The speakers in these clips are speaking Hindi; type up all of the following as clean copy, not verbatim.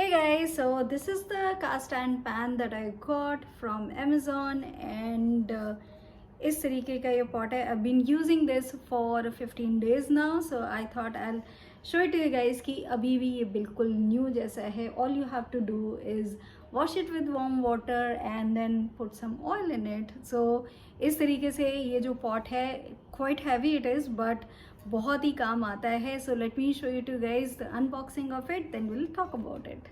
Hey guys, so this is the cast iron pan that I got from Amazon and इस तरीके का ये pot है. I've been using this for 15 days now, so I thought I'll show it to you guys कि अभी भी ये बिल्कुल new जैसा है. All you have to do is wash it with warm water and then put some oil in it. So इस तरीके से ये जो pot है quite heavy it is, but बहुत ही काम आता है. So let me show you to you guys the unboxing of it, then we'll talk about it.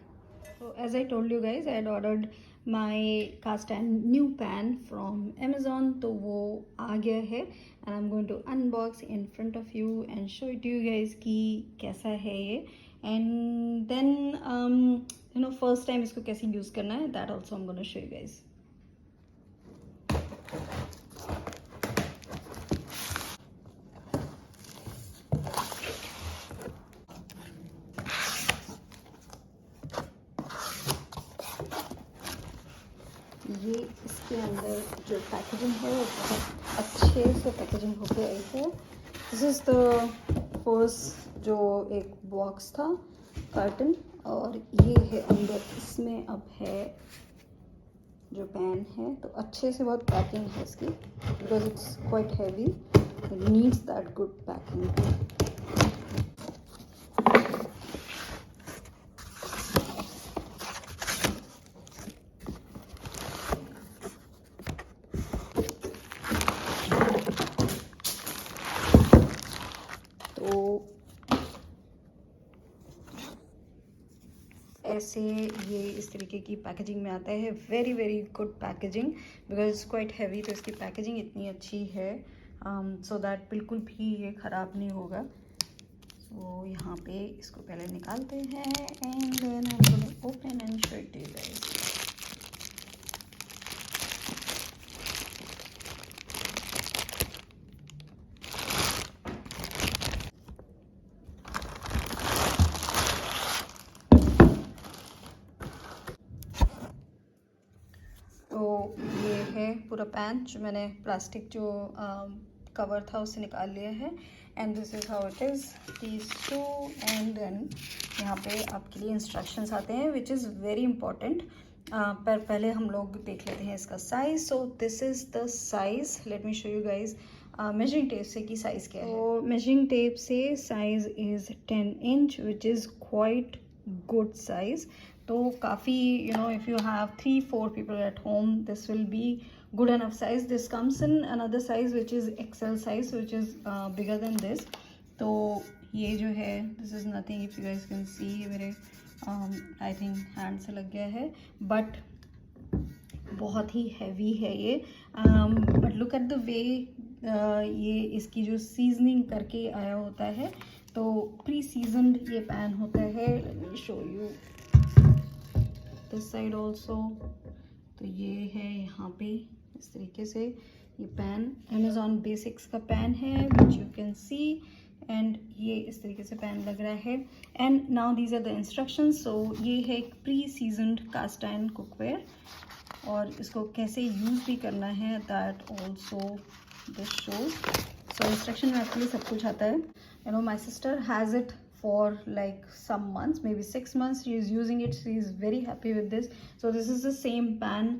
So as I told you guys, I had ordered my cast iron new pan from Amazon. तो वो आ गया है and I'm going to unbox in front of you and show it to you guys कि कैसा है ये. And then first time इसको कैसे use करना है, that also I'm going to show you guys. ये इसके अंदर जो पैकेजिंग है वो बहुत अच्छे से पैकेजिंग होके आई है. दिस इज़ द फर्स्ट जो एक बॉक्स था कार्टन, और ये है अंदर. इसमें अब है जो पैन है, तो अच्छे से बहुत पैकिंग है इसकी because it's quite heavy. It needs that good packing. ऐसे ये इस तरीके की पैकेजिंग में आता है. Very very good packaging because it's quite heavy. तो इसकी पैकेजिंग इतनी अच्छी है सो दैट बिल्कुल भी ये ख़राब नहीं होगा. तो यहाँ पे इसको पहले निकालते हैं and then I am going to open and show it to you guys. तो ये है पूरा पैन जो मैंने प्लास्टिक जो कवर था उससे निकाल लिया है. And this is how it is these two. And then यहाँ पे आपके लिए इंस्ट्रक्शंस आते हैं विच इज़ वेरी इंपॉर्टेंट. पर पहले हम लोग देख लेते हैं इसका size. So this is the size. Late me show you guys measuring tape से की साइज़ क्या है. तो मेजरिंग टेप से size is 10 inch which is quite good size. तो काफ़ी if you have 3-4 people at home, this will be good enough size. This comes in another size which is XL size, which is bigger than this. तो ये जो है this is nothing. If you guys can see, मेरे I think hand से लग गया है, but बहुत ही हैवी है ये. But look at the way ये इसकी जो सीजनिंग करके आया होता है. तो प्री सीजनड ये पैन होता है. Let me show you this side also. तो ये है यहाँ पे इस तरीके से ये पैन अमेज़ॉन बेसिक्स का पैन है which you can see. And ये इस तरीके से पैन लग रहा है. And now these are the instructions. So ये है एक pre seasoned cast iron cookware, और इसको कैसे यूज़ भी करना है that also this shows. So instruction में आपके लिए सब कुछ आता है. My sister has it for like some months, maybe 6 months. She is using it. She is very happy with this. So this is the same pan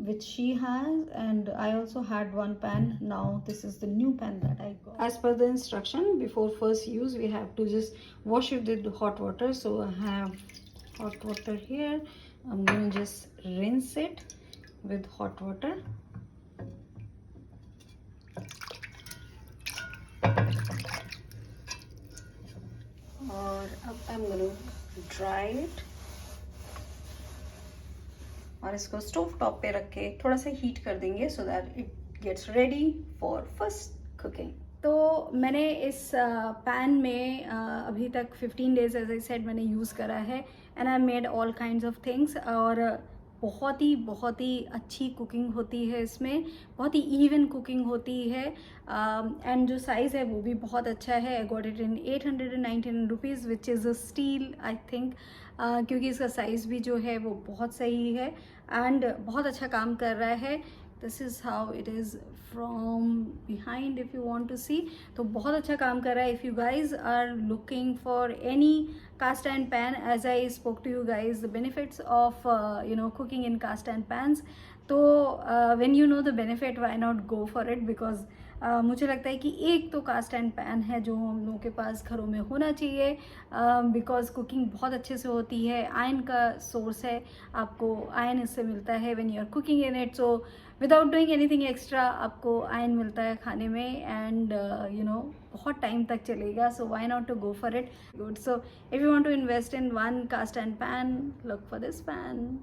which she has, and I also had one pan. Now this is the new pan that I got. As per the instruction, before first use we have to just wash it with hot water. So I have hot water here. I'm going to just rinse it with hot water. और अब I'm going to dry it. और इसको स्टोव टॉप पे रख के थोड़ा सा हीट कर देंगे so that it gets ready for first cooking. तो मैंने इस पैन में अभी तक 15 डेज एज आई सेड मैंने यूज़ करा है. And I made all kinds of things. और बहुत ही अच्छी कुकिंग होती है इसमें. बहुत ही इवन कुकिंग होती है. एंड जो साइज़ है वो भी बहुत अच्छा है. I got it in 819 rupees which is a steel I think, क्योंकि इसका साइज़ भी जो है वो बहुत सही है एंड बहुत अच्छा काम कर रहा है. This is how it is from behind if you want to see. तो बहुत अच्छा काम कर रहा है. If you guys are looking for any cast iron pan, as I spoke to you guys the benefits of cooking in cast iron pans. तो when you know the benefit, why not go for it? Because मुझे लगता है कि एक तो कास्ट एंड पैन है जो हम लोगों के पास घरों में होना चाहिए, बिकॉज कुकिंग बहुत अच्छे से होती है, आयरन का सोर्स है, आपको आयरन इससे मिलता है when you are cooking in it. So without doing anything extra आपको आयरन मिलता है खाने में, एंड बहुत टाइम तक चलेगा. So why not to go for it. Good. So if you want to invest in one cast and pan, look for this pan.